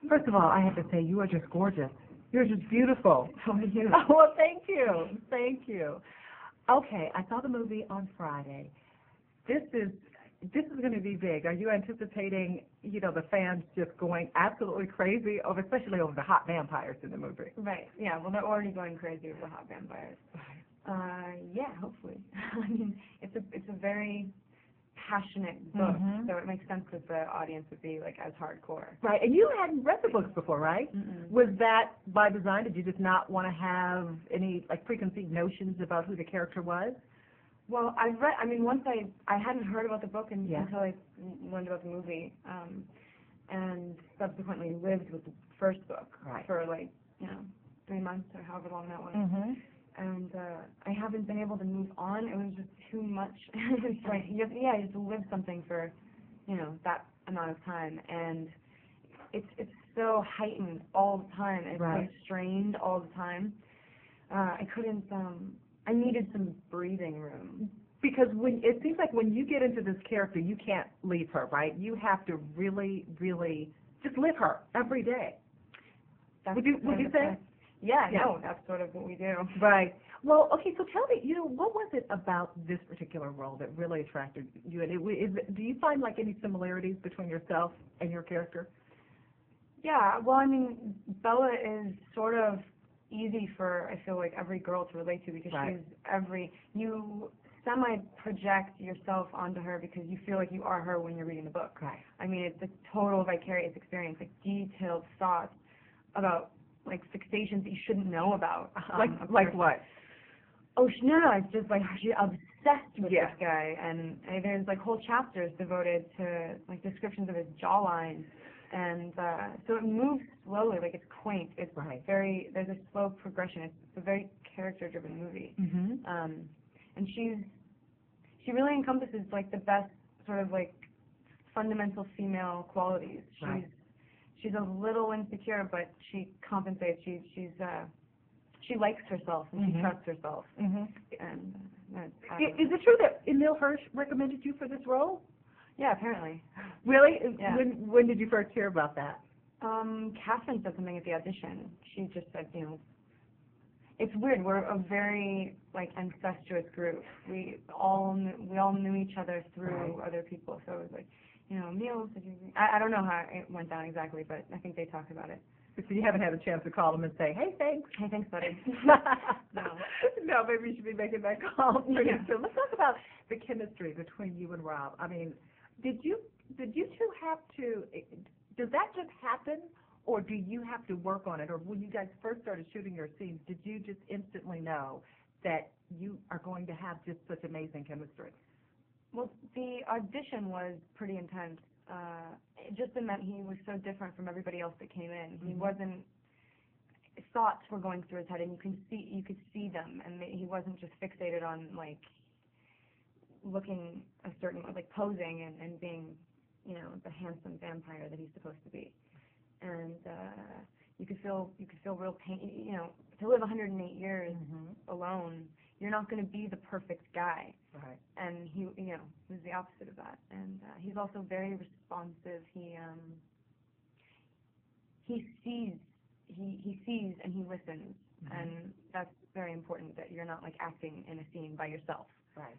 First of all, I have to say, you are just gorgeous. You're just beautiful. How are you? Oh, well, thank you. Thank you. Okay, I saw the movie on Friday. This is going to be big. Are you anticipating, the fans just going absolutely crazy, especially over the hot vampires in the movie? Right. Yeah. Well, they're already going crazy over the hot vampires. Yeah. Hopefully. I mean, it's a very passionate book, so it makes sense that the audience would be like as hardcore. Right. And you hadn't read the books before, right? Was that by design? Did you just not want to have any preconceived notions about who the character was? Well, once I hadn't heard about the book until I learned about the movie, and subsequently lived with the first book for 3 months or however long that was. And I haven't been able to move on. It was just too much. It's like, you have to live something for, that amount of time. And it's so heightened all the time. It's so strained all the time. I couldn't, I needed some breathing room. Because it seems like when you get into this character, you can't leave her, right? You have to really, really just live her every day. Would you say? Yeah, no, that's sort of what we do. Right. Well, okay, so tell me, what was it about this particular role that really attracted you? And do you find any similarities between yourself and your character? Yeah, well, I mean, Bella is sort of easy for, I feel like, every girl to relate to because you semi-project yourself onto her because you feel like you are her when you're reading the book. Right. I mean, it's a total vicarious experience, detailed thoughts about fixations that you shouldn't know about. Like what? Oh, no, it's just she's obsessed with this guy, and there's whole chapters devoted to descriptions of his jawline, and so it moves slowly, it's quaint. It's there's a slow progression. It's a very character-driven movie, and she really encompasses the best sort of fundamental female qualities. She's a little insecure, but she compensates. She likes herself and she trusts herself. And is it true that Emil Hirsch recommended you for this role? Yeah, apparently. Really? Yeah. When did you first hear about that? Catherine said something at the audition. She just said, it's weird. We're a very incestuous group. We all knew each other through other people. So it was Emil, I don't know how it went down exactly, but I think they talked about it. So you haven't had a chance to call them and say, hey, thanks. Hey, thanks, buddy. No, maybe you should be making that call pretty soon. Let's talk about the chemistry between you and Rob. I mean, did you two have to, does that just happen, or do you have to work on it? Or when you guys first started shooting your scenes, did you just instantly know that you are going to have just such amazing chemistry? Well, the audition was pretty intense. Just in that he was so different from everybody else that came in. He wasn't. Thoughts were going through his head, and you could see them, and he wasn't just fixated on looking a certain posing and being, the handsome vampire that he's supposed to be. And you could feel real pain. To live 108 years alone, you're not going to be the perfect guy. Right. And he was the opposite of that. And he's also very responsive. He sees and he listens, and that's very important. That you're not acting in a scene by yourself. Right.